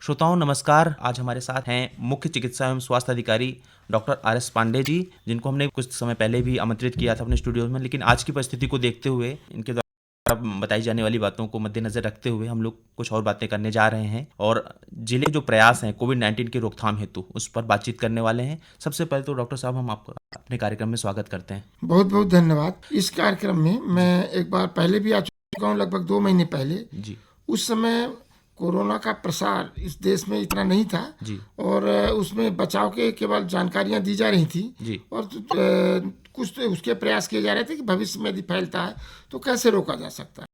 श्रोताओं नमस्कार। आज हमारे साथ हैं मुख्य चिकित्सा एवं स्वास्थ्य अधिकारी डॉक्टर RS पांडे जी, जिनको हमने कुछ समय पहले भी आमंत्रित किया था अपने स्टूडियो में, लेकिन आज की परिस्थिति को देखते हुए इनके द्वारा बताई जाने वाली बातों को मद्देनजर रखते हुए हम लोग कुछ और बातें करने जा रहे हैं और जिले जो प्रयास हैं कोविड-19 की रोकथाम हेतु उस पर बातचीत करने वाले हैं। सबसे पहले तो डॉक्टर साहब हम आपका अपने कार्यक्रम में स्वागत करते हैं। बहुत बहुत धन्यवाद। इस कार्यक्रम में मैं एक बार पहले भी आ चुका हूँ, लगभग 2 महीने पहले जी उस समय कोरोना का प्रसार इस देश में इतना नहीं था जी और उसमें बचाव के केवल जानकारियां दी जा रही थी जी और कुछ तो उसके प्रयास किए जा रहे थे कि भविष्य में यदि फैलता है तो कैसे रोका जा सकता है।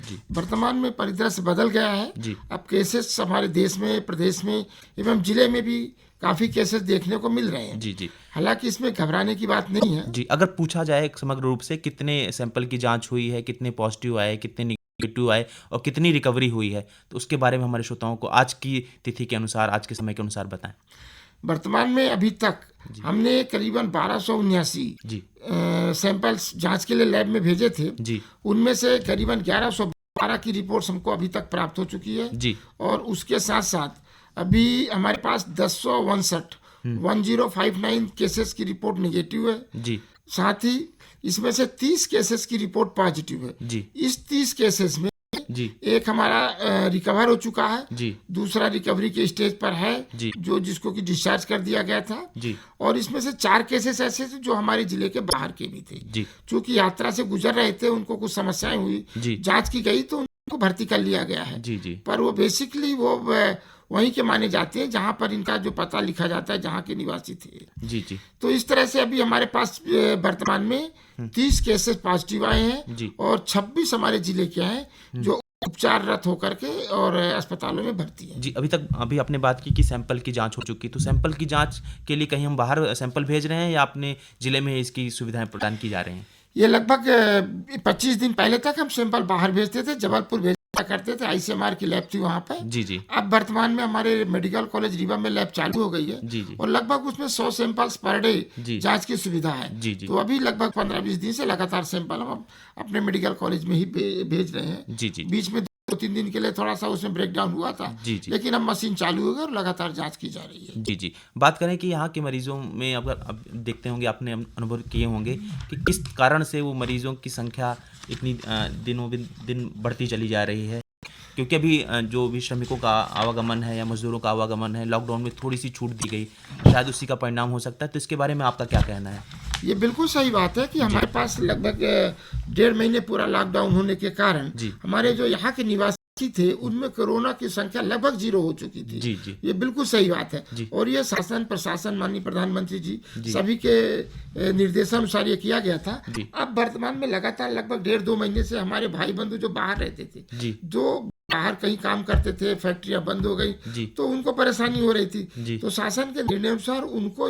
जी वर्तमान में परिदृश्य बदल गया है। जी अब केसेस हमारे देश में, प्रदेश में एवं जिले में भी काफ़ी केसेस देखने को मिल रहे हैं। जी जी हालांकि इसमें घबराने की बात नहीं है। जी अगर पूछा जाए समग्र रूप से कितने सैंपल की जांच हुई है, कितने पॉजिटिव आए, कितने नेगेटिव आए और कितनी रिकवरी हुई है, तो उसके बारे में हमारे श्रोताओं को आज की तिथि के अनुसार, आज के समय के अनुसार बताएं। वर्तमान में अभी तक हमने करीबन 1279 जी सैंपल्स जांच के लिए लैब में भेजे थे। जी उनमें से करीबन 1112 की रिपोर्ट्स हमको अभी तक प्राप्त हो चुकी है जी और उसके साथ साथ अभी हमारे पास 1059 केसेस की रिपोर्ट नेगेटिव है। जी साथ ही इसमें से 30 केसेस की रिपोर्ट पॉजिटिव है। जी इस 30 केसेस में जी एक हमारा रिकवर हो चुका है, जी दूसरा रिकवरी के स्टेज पर है जी जो जिसको कि डिस्चार्ज कर दिया गया था जी और इसमें से 4 केसेस ऐसे थे जो हमारे जिले के बाहर के भी थे। जी चूंकि यात्रा से गुजर रहे थे, उनको कुछ समस्याएं हुई, जी जांच की गई तो उनको भर्ती कर लिया गया है। जी जी पर वो बेसिकली वो वहीं के माने जाते हैं जहां पर इनका जो पता लिखा जाता है, जहां के निवासी थे। जी जी तो इस तरह से अभी हमारे पास वर्तमान में 30 केसेस पॉजिटिव आए हैं जी और 26 हमारे जिले के हैं जो उपचाररत होकर के और अस्पतालों में भर्ती है। जी अभी आपने बात की कि सैंपल की जांच हो चुकी, तो सैंपल की जांच के लिए कहीं हम बाहर सैंपल भेज रहे हैं या अपने जिले में इसकी सुविधाएं प्रदान की जा रही हैं? ये लगभग 25 दिन पहले तक हम सैंपल बाहर भेजते थे, जबलपुर भेजा करते थे, ICMR की लैब थी वहाँ पे। जी जी अब वर्तमान में हमारे मेडिकल कॉलेज रीवा में लैब चालू हो गई है जी जी और लगभग उसमें 100 सैंपल्स पर डे जी जांच की सुविधा है। जी जी तो अभी लगभग 15-20 दिन से लगातार सैंपल हम अपने मेडिकल कॉलेज में ही भेज रहे हैं। जी जी बीच में 2-3 दिन के लिए थोड़ा सा उसमें ब्रेक डाउन हुआ था, जी जी लेकिन अब मशीन चालू हो गई और लगातार जांच की जा रही है। जी जी बात करें कि यहाँ के मरीजों में अगर अब देखते होंगे, आपने अनुभव किए होंगे कि किस कारण से वो मरीजों की संख्या इतनी दिनों दिन बढ़ती चली जा रही है, क्योंकि अभी जो भी श्रमिकों का आवागमन है या मजदूरों का आवागमन है, लॉकडाउन में थोड़ी सी छूट दी गई, शायद उसी का परिणाम हो सकता है। तो इसके बारे में आपका क्या कहना है? ये बिल्कुल सही बात है कि हमारे पास लगभग 1.5 महीने पूरा लॉकडाउन होने के कारण जी हमारे जो यहाँ के निवासी थे उनमें कोरोना की संख्या लगभग 0 हो चुकी थी। जी जी ये बिल्कुल सही बात है जी और ये शासन प्रशासन माननीय प्रधानमंत्री जी जी सभी के निर्देशानुसार ये किया गया था। जी अब वर्तमान में लगातार लगभग 1.5-2 महीने से हमारे भाई बंधु जो बाहर रहते थे, जी जो बाहर कहीं काम करते थे, फैक्ट्रियां बंद हो गई जी तो उनको परेशानी हो रही थी। जी तो शासन के निर्णय अनुसार उनको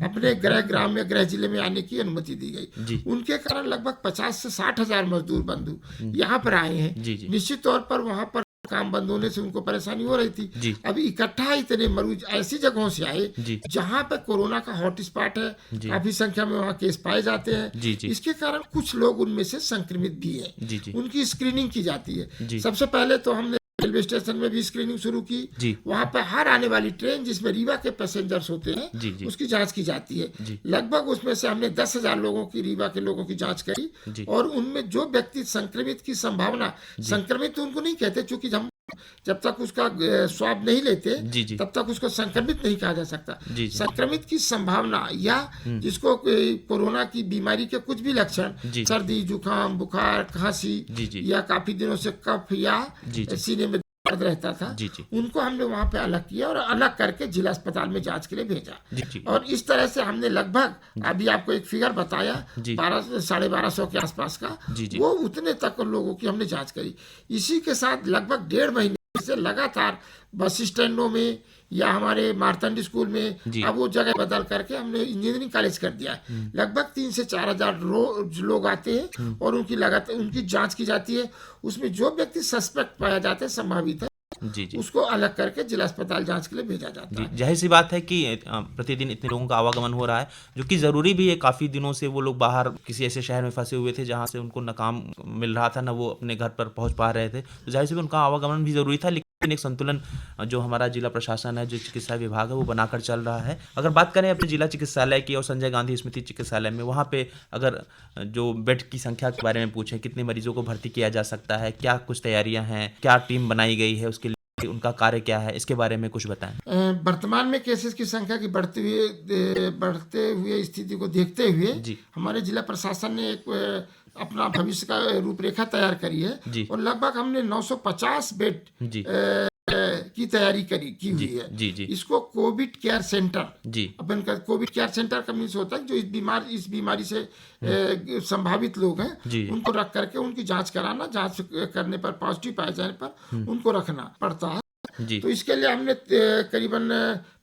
अपने गृह ग्राम या गृह जिले में आने की अनुमति दी गई। जी उनके कारण लगभग 50 से 60 हजार मजदूर बंधु यहाँ पर आए हैं। जी जी निश्चित तौर पर वहाँ पर काम बंद होने से उनको परेशानी हो रही थी। जी अब इकट्ठा इतने मरीज ऐसी जगहों से आए जी जहाँ पे कोरोना का हॉटस्पॉट है, जी काफी संख्या में वहाँ केस पाए जाते हैं। जी जी इसके कारण कुछ लोग उनमें से संक्रमित भी है, जी जी उनकी स्क्रीनिंग की जाती है। जी सबसे पहले तो हमने रेलवे स्टेशन में भी स्क्रीनिंग शुरू की। जी वहाँ पर हर आने वाली ट्रेन जिसमें रीवा के पैसेंजर्स होते हैं जी जी उसकी जांच की जाती है। जी लगभग उसमें से हमने 10,000 लोगों की, रीवा के लोगों की जांच करी जी और उनमें जो व्यक्ति संक्रमित की संभावना, संक्रमित तो उनको नहीं कहते क्योंकि हम जब तक उसका स्वाब नहीं लेते जी जी तब तक उसको संक्रमित नहीं कहा जा सकता। जी जी संक्रमित की संभावना या जिसको कोरोना की बीमारी के कुछ भी लक्षण, जी सर्दी, जुकाम, बुखार, खांसी जी जी या काफी दिनों से कफ या जी जी सीने में दर्द रहता था, जी जी उनको हमने वहां पे अलग किया और अलग करके जिला अस्पताल में जांच के लिए भेजा। जी जी और इस तरह से हमने लगभग, अभी आपको एक फिगर बताया, जी 1200-1250 के आसपास का, जी जी वो उतने तक लोगों की हमने जांच करी। इसी के साथ लगभग 1.5 महीने से लगातार बस स्टैंडों में या हमारे मार्तंड स्कूल में, जी अब वो जगह बदल करके हमने इंजीनियरिंग कॉलेज कर दिया है। लगभग 3 से 4 हजार रोज लोग आते हैं और उनकी लगातार उनकी जांच की जाती है। उसमें जो व्यक्ति सस्पेक्ट पाया जाता है, संभावित है, जी जी उसको अलग करके जिला अस्पताल जांच के लिए भेजा जाता जी है। जाहिर सी बात है कि प्रतिदिन इतने लोगों का आवागमन हो रहा है, जो कि ज़रूरी भी है। काफ़ी दिनों से वो लोग बाहर किसी ऐसे शहर में फंसे हुए थे जहाँ से उनको न काम मिल रहा था, न वो अपने घर पर पहुँच पा रहे थे, तो जाहिर सी उनका आवागमन भी ज़रूरी था। एक संतुलन जो हमारा जिला प्रशासन है, जो चिकित्सा विभाग है, वो बनाकर चल रहा है। अगर बात करें अपने जिला चिकित्सालय की और संजय गांधी स्मृति चिकित्सालय में, वहाँ पे अगर जो बेड की संख्या के बारे में पूछें, कितने मरीजों को भर्ती किया जा सकता है, क्या कुछ तैयारियां हैं, क्या टीम बनाई गई है उसके लिए, उनका कार्य क्या है, इसके बारे में कुछ बताएं। वर्तमान में केसेस की संख्या की बढ़ते हुए स्थिति को देखते हुए जी हमारे जिला प्रशासन ने एक अपना भविष्य का रूपरेखा तैयार करी है जी और लगभग हमने 950 बेड जी की तैयारी की हुई है। जी जी इसको कोविड केयर सेंटर जी अपन का कोविड केयर सेंटर का मीन्स होता है जो इस बीमारी से संभावित लोग हैं जी उनको रख करके उनकी जांच कराना, जांच करने पर पॉजिटिव पाए जाने पर उनको रखना पड़ता है। जी तो इसके लिए हमने करीबन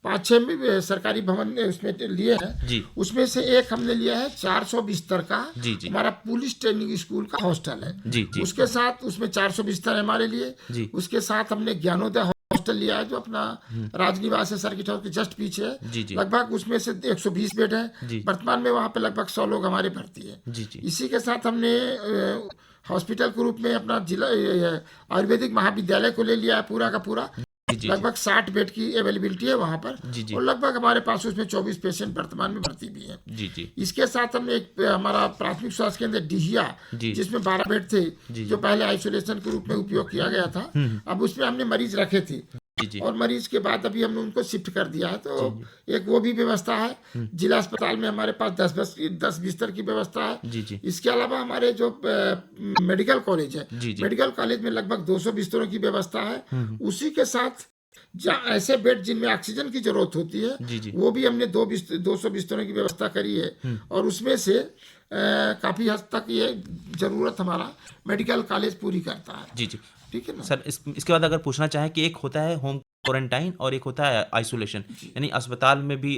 5-6 सरकारी भवन उसमें लिए हैं। जी उसमें से एक हमने लिया है 400 बिस्तर का जी जी हमारा पुलिस ट्रेनिंग स्कूल का हॉस्टल है। जी जी उसके साथ उसमें 400 बिस्तर है हमारे लिए। जी उसके साथ हमने ज्ञानोदय हॉस्टल लिया है जो अपना राजनिवास है, सर्किट हाउस के जस्ट पीछे है। जी जी लगभग उसमें से 120 बेड है। जी वर्तमान में वहाँ पे लगभग 100 लोग हमारे भर्ती है। जी जी इसी के साथ हमने हॉस्पिटल के रूप में अपना जिला आयुर्वेदिक महाविद्यालय को ले लिया है पूरा का पूरा। जी लगभग 60 बेड की अवेलेबिलिटी है वहाँ पर जी जी और लगभग हमारे पास उसमें 24 पेशेंट वर्तमान में भर्ती भी हैं। जी जी इसके साथ हमने एक हमारा प्राथमिक स्वास्थ्य केंद्र डिहिया जी जिसमें 12 बेड थे जी जो पहले आइसोलेशन के रूप में उपयोग किया गया था। अब उसमें हमने मरीज रखे थे जी जी और मरीज के बाद अभी हमने उनको शिफ्ट कर दिया है। तो एक वो भी व्यवस्था है। जिला अस्पताल में हमारे पास 10 बिस्तर की व्यवस्था है। जी जी इसके अलावा हमारे जो मेडिकल कॉलेज है, जी जी मेडिकल कॉलेज में लगभग 200 बिस्तरों की व्यवस्था है। उसी के साथ ऐसे बेड जिनमें ऑक्सीजन की जरूरत होती है जी जी वो भी हमने 200 बिस्तरों की व्यवस्था करी है। और उसमें से काफी हद तक ये जरूरत हमारा मेडिकल कॉलेज पूरी करता है। जी जी ठीक है ना सर। इसके बाद अगर पूछना चाहें कि एक होता है होम क्वारंटाइन और एक होता है आइसोलेशन, यानी अस्पताल में भी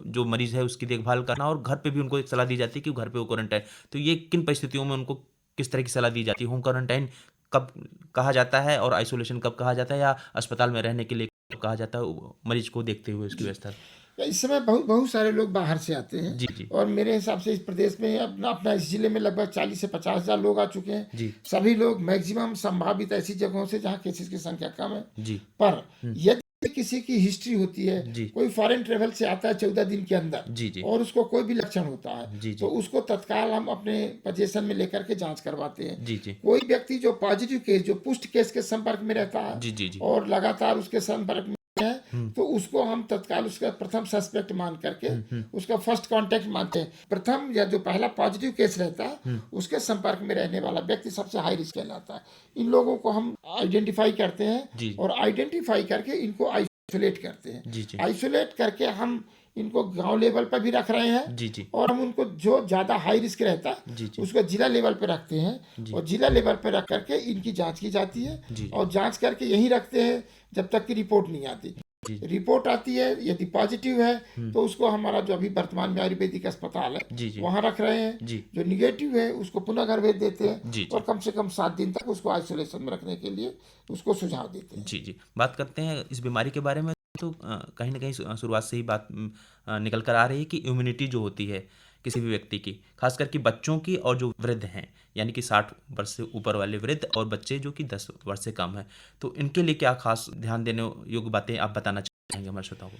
जो मरीज है उसकी देखभाल करना और घर पे भी उनको एक सलाह दी जाती है कि वो घर पे वो क्वारंटाइन, तो ये किन परिस्थितियों में उनको किस तरह की सलाह दी जाती है? होम क्वारंटाइन कब कहा जाता है और आइसोलेशन कब कहा जाता है, या अस्पताल में रहने के लिए कब कहा जाता है, मरीज को देखते हुए उसकी व्यवस्था? इस समय बहुत सारे लोग बाहर से आते हैं जी जी और मेरे हिसाब से इस प्रदेश में अपना इस जिले में लगभग 40 से 50 हजार लोग आ चुके हैं। जी सभी लोग मैक्सिमम संभावित ऐसी जगहों से जहाँ केसेस की संख्या कम है। जी पर यदि किसी की हिस्ट्री होती है, जी कोई फॉरेन ट्रेवल से आता है 14 दिन के अंदर जी जी और उसको कोई भी लक्षण होता है जी तो उसको तत्काल हम अपने पोजीशन में लेकर के जांच करवाते हैं। जी जी कोई व्यक्ति जो पॉजिटिव केस, जो पुष्ट केस के संपर्क में रहता है जी जी जी और लगातार उसके संपर्क में है तो उसको हम तत्काल उसका प्रथम सस्पेक्ट मान करके उसका फर्स्ट कांटेक्ट मानते हैं। प्रथम या जो पहला पॉजिटिव केस रहता है उसके संपर्क में रहने वाला व्यक्ति सबसे हाई रिस्क कहलाता है। इन लोगों को हम आइडेंटिफाई करते जी। हैं और आइडेंटिफाई करके इनको आइसोलेट करते हैं। जी जी आइसोलेट करके हम इनको गांव लेवल पर भी रख रहे हैं जी जी और हम उनको जो ज्यादा हाई रिस्क रहता है जी जी उसको जिला लेवल पे रखते हैं जी। और जिला लेवल पे रख करके इनकी जांच की जाती है जी। और जांच करके यहीं रखते हैं जब तक की रिपोर्ट नहीं आती। जी। रिपोर्ट आती है यदि पॉजिटिव है तो उसको हमारा जो अभी वर्तमान में आयुर्वेदिक अस्पताल है जी जी वहां रख रहे हैं। जी जो निगेटिव है उसको पुनः घर भेज देते हैं जी। और कम से कम 7 दिन तक उसको आइसोलेशन में रखने के लिए उसको सुझाव देते हैं। जी जी बात करते हैं इस बीमारी के बारे में, तो कहीं ना कहीं शुरुआत से ही बात निकल कर आ रही है कि इम्यूनिटी जो होती है किसी भी व्यक्ति की, खासकर कि बच्चों की और जो वृद्ध हैं, यानी कि 60 वर्ष से ऊपर वाले वृद्ध और बच्चे जो कि 10 वर्ष से कम है, तो इनके लिए क्या खास ध्यान देने योग्य बातें आप बताना चाहेंगे हमारे श्रोताओं को?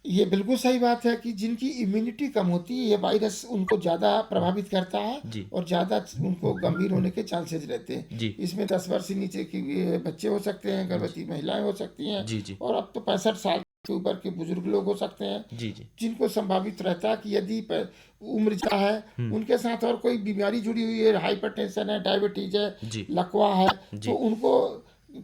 ये बिल्कुल सही बात है कि जिनकी इम्यूनिटी कम होती है ये वायरस उनको ज़्यादा प्रभावित करता है जी और ज़्यादा उनको गंभीर होने के चांसेस रहते हैं। जी इसमें 10 वर्ष से नीचे की बच्चे हो सकते हैं, गर्भवती महिलाएं हो सकती हैं जी जी और अब तो 65 साल के ऊपर के बुजुर्ग लोग हो सकते हैं जी जी जिनको संभावित रहता है कि यदि उम्र ज्यादा है उनके साथ और कोई बीमारी जुड़ी हुई है, हाइपरटेंशन है, डायबिटीज है, जी लकवा है, जी। तो उनको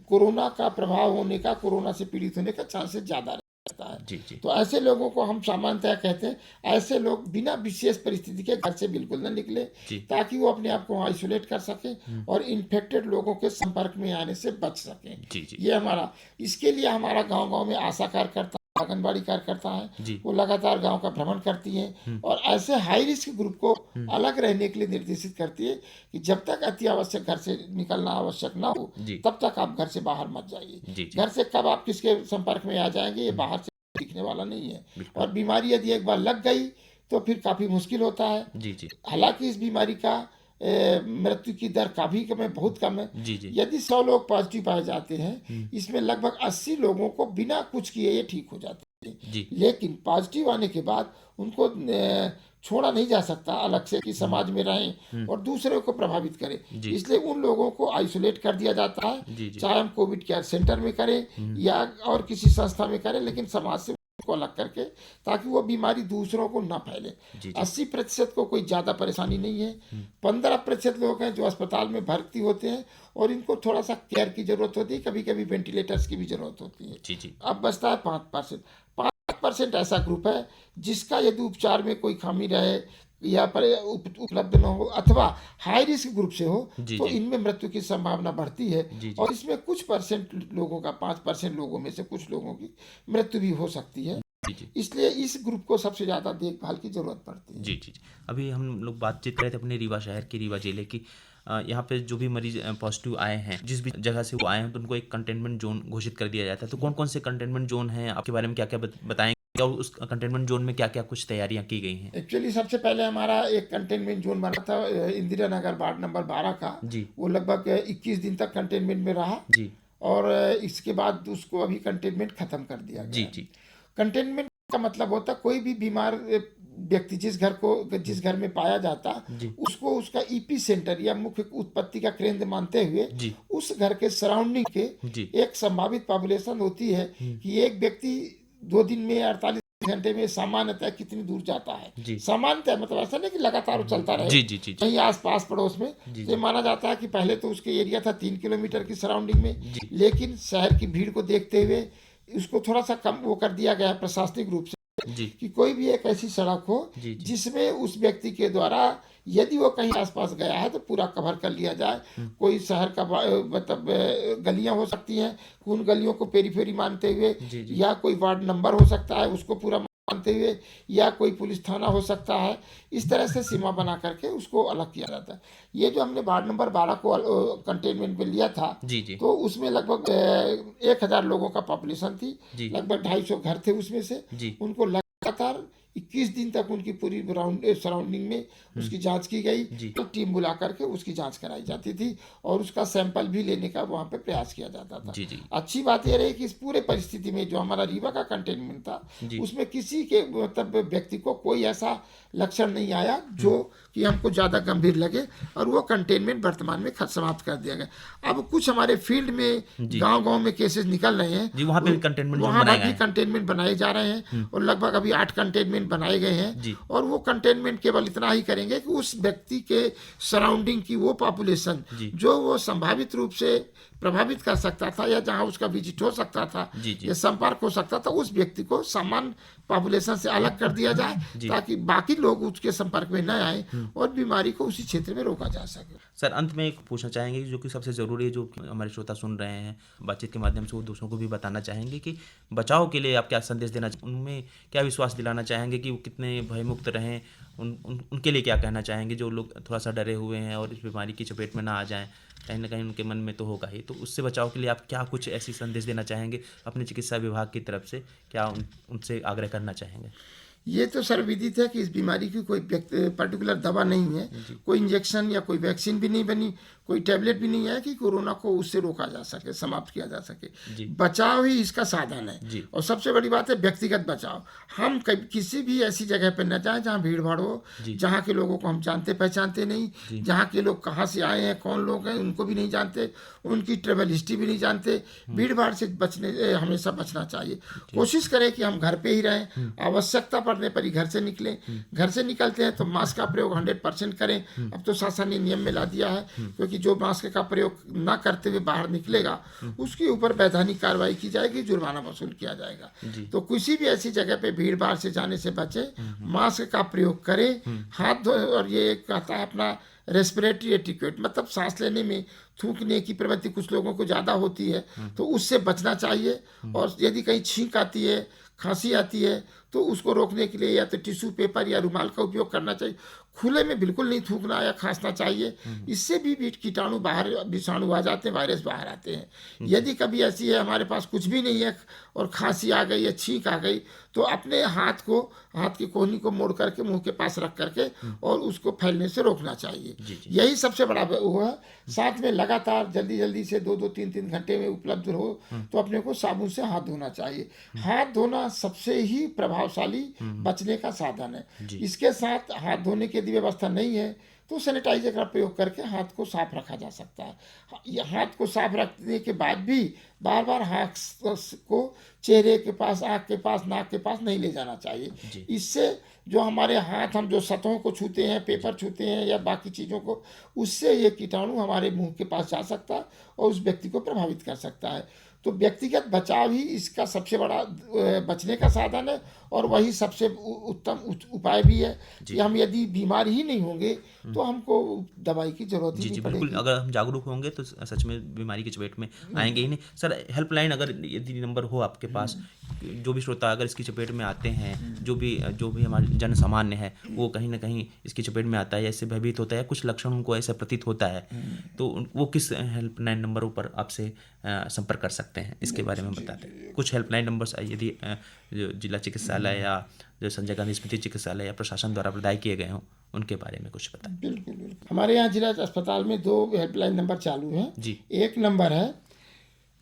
कोरोना का प्रभाव होने का, कोरोना से पीड़ित होने का चांसेस ज्यादा रहता है। जी जी तो ऐसे लोगों को हम सामान्यतः कहते हैं ऐसे लोग बिना विशेष परिस्थिति के घर से बिल्कुल न निकले जी ताकि वो अपने आप को आइसोलेट कर सके और इन्फेक्टेड लोगों के संपर्क में आने से बच सके। जी जी ये हमारा, इसके लिए हमारा गांव-गांव में आशा कार्यकर्ता, आंगनबाड़ी कार्यकर्ता है, जी वो लगातार गांव का भ्रमण करती हैं और ऐसे हाई रिस्क ग्रुप को अलग रहने के लिए निर्देशित करती है कि जब तक अति आवश्यक घर से निकलना आवश्यक ना हो जी तब तक आप घर से बाहर मत जाइए। जी जी घर से कब आप किसके संपर्क में आ जाएंगे ये बाहर से दिखने वाला नहीं है बिल्कुल। और बीमारी यदि एक बार लग गई तो फिर काफी मुश्किल होता है। जी जी हालांकि इस बीमारी का मृत्यु की दर काफी कम है, बहुत कम है। जी जी यदि 100 लोग पॉजिटिव पाए जाते हैं, इसमें लगभग 80 लोगों को बिना कुछ किए ये ठीक हो जाते हैं। जी लेकिन पॉजिटिव आने के बाद उनको छोड़ा नहीं जा सकता अलग से कि समाज में रहें और दूसरे को प्रभावित करें। जी इसलिए उन लोगों को आइसोलेट कर दिया जाता है, जी जी चाहे हम कोविड केयर सेंटर में करें या और किसी संस्था में करें, लेकिन समाज से को अलग करके, ताकि वो बीमारी दूसरों को ना फैले। जी 80% को कोई ज़्यादा परेशानी नहीं है। 15% लोग हैं जो अस्पताल में भर्ती होते हैं और इनको थोड़ा सा केयर की जरूरत होती है, कभी कभी वेंटिलेटर्स की भी जरूरत होती है। जी जी अब बचता है 5%। 5% ऐसा ग्रुप है जिसका यदि उपचार में कोई खामी रहे या पर उपलब्ध न हो अथवा हाई रिस्क ग्रुप से हो, जी तो जी इनमें मृत्यु की संभावना बढ़ती है। जी जी और इसमें कुछ परसेंट लोगों का, 5% लोगों में से कुछ लोगों की मृत्यु भी हो सकती है। जी जी इसलिए इस ग्रुप को सबसे ज़्यादा देखभाल की जरूरत पड़ती है। जी जी जी। अभी हम लोग बातचीत कर रहे थे अपने रीवा शहर की, रीवा जिले की। यहाँ पे जो भी मरीज पॉजिटिव आए हैं, जिस भी जगह से वो आए हैं, तो उनको एक कंटेनमेंट जोन घोषित कर दिया जाता है। तो कौन कौन से कंटेनमेंट जोन हैं, आपके बारे में क्या क्या बताएंगे, और उस कंटेनमेंट जोन में क्या क्या कुछ तैयारियां की गई हैं? एक्चुअली सबसे पहले हमारा एक कंटेनमेंट जोन बना था इंदिरा नगर वार्ड नंबर 12 का। जी वो लगभग 21 दिन तक कंटेनमेंट में रहा जी और इसके बाद उसको अभी कंटेनमेंट खत्म कर दिया जी गया। जी कंटेनमेंट का मतलब होता कोई भी बीमार व्यक्ति जिस घर में पाया जाता, जी उसको उसका ईपी सेंटर या मुख्य उत्पत्ति का केंद्र मानते हुए जी उस घर के सराउंडिंग के जी एक संभावित पॉपुलेशन होती है कि एक व्यक्ति 2 दिन में 48 घंटे में सामान्यतः कितनी दूर जाता है। जी सामान्यतः मतलब ऐसा नहीं कि लगातार वो चलता रहे, जी जी जी कहीं आस पास पड़ोस में। जी ये माना जाता है कि पहले तो उसके एरिया था 3 किलोमीटर की सराउंडिंग में, जी लेकिन शहर की भीड़ को देखते हुए उसको थोड़ा सा कम वो कर दिया गया है प्रशासनिक रूप से जी कि कोई भी एक ऐसी सड़क हो जी जी जिसमें उस व्यक्ति के द्वारा यदि वो कहीं आसपास गया है तो पूरा कवर कर लिया जाए। कोई शहर का मतलब गलियां हो सकती हैं, उन गलियों को पेरीफेरी मानते हुए, जी जी या कोई वार्ड नंबर हो सकता है उसको पूरा मानते हुए, या कोई पुलिस थाना हो सकता है। इस तरह से सीमा बना करके उसको अलग किया जाता है। ये जो हमने वार्ड नंबर 12 को कंटेनमेंट में लिया था, जी जी तो उसमें लगभग 1000 लोगों का पॉपुलेशन थी, जी लगभग 250 घर थे उसमें से। जी उनको लगातार 21 दिन तक उनकी पूरी सराउंडिंग में उसकी जांच की गई। जी तो टीम बुला करके उसकी जांच कराई जाती थी और उसका सैंपल भी लेने का वहाँ पे प्रयास किया जाता था। जी जी अच्छी बात यह रही कि इस पूरे परिस्थिति में जो हमारा रीवा का कंटेनमेंट था, जी उसमें किसी के मतलब व्यक्ति को कोई ऐसा लक्षण नहीं आया जो कि हमको ज़्यादा गंभीर लगे, और वो कंटेनमेंट वर्तमान में समाप्त कर दिया गया। अब कुछ हमारे फील्ड में गांव-गांव में केसेस निकल रहे हैं जी, वहाँ पे भी कंटेनमेंट जोन वहाँ बनाए भी गए हैं। कंटेनमेंट बनाए जा रहे हैं और लगभग अभी 8 कंटेनमेंट बनाए गए हैं। जी और वो कंटेनमेंट केवल इतना ही करेंगे कि उस व्यक्ति के सराउंडिंग की वो पॉपुलेशन जी जो वो संभावित रूप से प्रभावित कर सकता था या जहां उसका विजिट हो सकता था जी जी या संपर्क हो सकता था, उस व्यक्ति को सामान्य पॉपुलेशन से अलग कर दिया जाए जी। ताकि बाकी लोग उसके संपर्क में न आए और बीमारी को उसी क्षेत्र में रोका जा सके। सर, अंत में एक पूछना चाहेंगे जो कि सबसे ज़रूरी है, जो हमारे श्रोता सुन रहे हैं, बातचीत के माध्यम से वो दूसरों को भी बताना चाहेंगे कि बचाव के लिए आप क्या संदेश देना, उनमें क्या विश्वास दिलाना चाहेंगे कि वो कितने भयमुक्त रहें, उनके लिए क्या कहना चाहेंगे जो लोग थोड़ा सा डरे हुए हैं और इस बीमारी की चपेट में ना आ जाएं? कहीं ना कहीं उनके मन में तो होगा ही, तो उससे बचाव के लिए आप क्या कुछ ऐसी संदेश देना चाहेंगे अपने चिकित्सा विभाग की तरफ से, क्या उनसे आग्रह करना चाहेंगे? ये तो सर्वविदित है कि इस बीमारी की कोई पर्टिकुलर दवा नहीं है, कोई इंजेक्शन या कोई वैक्सीन भी नहीं बनी, कोई टैबलेट भी नहीं है कि कोरोना को उससे रोका जा सके, समाप्त किया जा सके। बचाव ही इसका साधन है। और सबसे बड़ी बात है व्यक्तिगत बचाव। हम किसी भी ऐसी जगह पर न जाएं जहाँ भीड़ भाड़ हो, जहाँ के लोगों को हम जानते पहचानते नहीं, जहाँ के लोग कहाँ से आए हैं, कौन लोग हैं उनको भी नहीं जानते, उनकी ट्रेवल हिस्ट्री भी नहीं जानते। भीड़ भाड़ से हमेशा बचना चाहिए। कोशिश करें कि हम घर पे ही रहें, आवश्यकता पड़ने पर ही घर से निकलें। घर से निकलते हैं तो मास्क का प्रयोग 100% करें। अब तो शासन ने नियम में ला दिया है, क्योंकि जो मास्क का प्रयोग ना करते हुए बाहर निकलेगा उसके ऊपर वैधानिक कार्रवाई की जाएगी, जुर्माना वसूल किया जाएगा। तो किसी भी ऐसी जगह पे भीड़ भाड़ से जाने से बचे, मास्क का प्रयोग करें, हाथ धोए। और ये कहता है अपना रेस्पिरेटरी एटिक्वेट, मतलब सांस लेने में थूकने की प्रवृत्ति कुछ लोगों को ज़्यादा होती है, तो उससे बचना चाहिए। और यदि कहीं छींक आती है, खांसी आती है, तो उसको रोकने के लिए या तो टिश्यू पेपर या रुमाल का उपयोग करना चाहिए। खुले में बिल्कुल नहीं थूकना या खांसना चाहिए, इससे भी कीटाणु बाहर, विषाणु आ जाते हैं, वायरस बाहर आते हैं। यदि कभी ऐसी है हमारे पास कुछ भी नहीं है और खांसी आ गई या छींक आ गई, तो अपने हाथ की कोहनी को मोड़ करके मुंह के पास रख करके और उसको फैलने से रोकना चाहिए। यही सबसे बड़ा वो है। साथ में लगातार जल्दी से 2-2, 3-3 घंटे में उपलब्ध हो तो अपने को साबुन से हाथ धोना चाहिए। हाथ धोना सबसे ही प्रभावशाली बचने का साधन है। इसके साथ हाथ धोने की यदि व्यवस्था नहीं है तो सैनिटाइजर का प्रयोग करके हाथ को साफ रखा जा सकता है। हाथ को साफ रखने के बाद भी बार बार हाथ को चेहरे के पास, आँख के पास, नाक के पास नहीं ले जाना चाहिए। इससे जो हमारे हाथ, हम जो सतहों को छूते हैं, पेपर छूते हैं या बाकी चीज़ों को, उससे ये कीटाणु हमारे मुंह के पास जा सकता है और उस व्यक्ति को प्रभावित कर सकता है। तो व्यक्तिगत बचाव ही इसका सबसे बड़ा बचने का साधन है और वही सबसे उत्तम उपाय भी है कि हम यदि बीमार ही नहीं होंगे तो हमको दवाई की जरूरत ही नहीं पड़ेगी। बिल्कुल, अगर हम जागरूक होंगे तो सच में बीमारी की चपेट में आएंगे ही नहीं। सर, हेल्पलाइन अगर यदि नंबर हो आपके पास, जो भी श्रोता अगर इसकी चपेट में आते हैं, जो भी हमारे जन सामान्य है वो कहीं ना कहीं इसकी चपेट में आता है या इससे भयभीत होता है, कुछ लक्षण उनको ऐसा प्रतीत होता है, तो वो किस हेल्पलाइन नंबरों पर आपसे संपर्क कर सकते हैं, इसके बारे में बताते हैं। कुछ हेल्पलाइन नंबर्स यदि जो जिला चिकित्सालय या जो संजय गांधी स्मृति चिकित्सालय या प्रशासन द्वारा प्रदाय किए गए हों, उनके बारे में कुछ बताएं। बिल्कुल। हमारे यहाँ जिला अस्पताल में 2 हेल्पलाइन नंबर चालू हैं जी। एक नंबर है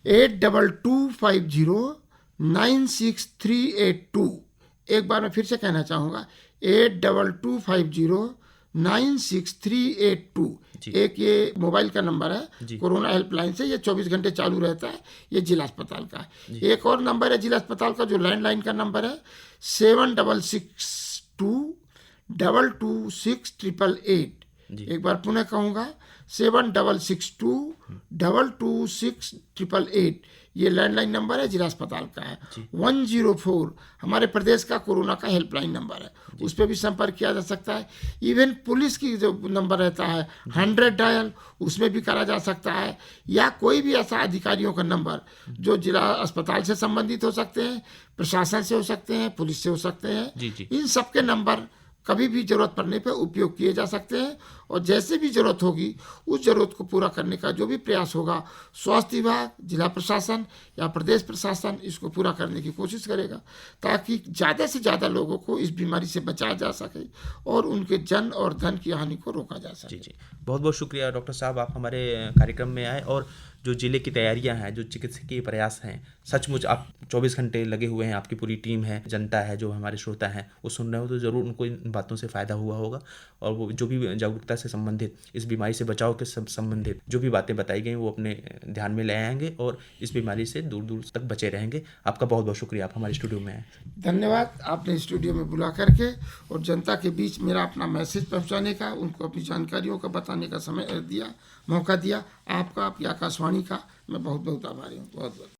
8225096382। एक बार मैं फिर से कहना चाहूँगा 8225096382। एक ये मोबाइल का नंबर है कोरोना हेल्पलाइन से, ये 24 घंटे चालू रहता है, ये जिला अस्पताल का है। एक और नंबर है जिला अस्पताल का जो लैंडलाइन का नंबर है 7662226888। एक बार पुनः कहूँगा 7662226888। ये लैंडलाइन नंबर है, जिला अस्पताल का है। 104 हमारे प्रदेश का कोरोना का हेल्पलाइन नंबर है, उस पर भी संपर्क किया जा सकता है। इवन पुलिस की जो नंबर रहता है 100 डायल, उसमें भी करा जा सकता है, या कोई भी ऐसा अधिकारियों का नंबर जो जिला अस्पताल से संबंधित हो सकते हैं, प्रशासन से हो सकते हैं, पुलिस से हो सकते हैं। इन सबके नंबर कभी भी जरूरत पड़ने पर उपयोग किए जा सकते हैं और जैसे भी जरूरत होगी उस जरूरत को पूरा करने का जो भी प्रयास होगा, स्वास्थ्य विभाग, जिला प्रशासन या प्रदेश प्रशासन इसको पूरा करने की कोशिश करेगा, ताकि ज़्यादा से ज़्यादा लोगों को इस बीमारी से बचाया जा सके और उनके जन और धन की हानि को रोका जा सके। जी। बहुत बहुत शुक्रिया डॉक्टर साहब, आप हमारे कार्यक्रम में आए और जो जिले की तैयारियां हैं, जो चिकित्सकीय प्रयास हैं, सचमुच आप 24 घंटे लगे हुए हैं, आपकी पूरी टीम है, जनता है, जो हमारे श्रोता हैं वो सुन रहे हो तो ज़रूर उनको इन बातों से फ़ायदा हुआ होगा और वो जो भी जागरूकता से संबंधित, इस बीमारी से बचाव के संबंधित जो भी बातें बताई गई वो अपने ध्यान में ले आएंगे और इस बीमारी से दूर दूर तक बचे रहेंगे। आपका बहुत बहुत शुक्रिया, आप हमारे स्टूडियो में आए। धन्यवाद आपने स्टूडियो में बुला करके और जनता के बीच मेरा अपना मैसेज पहुँचाने का, उनको अपनी जानकारियों का बताने का समय दिया, मौका दिया। आपका, आपकी आकाशवाणी का मैं बहुत बहुत आभारी हूँ। बहुत बहुत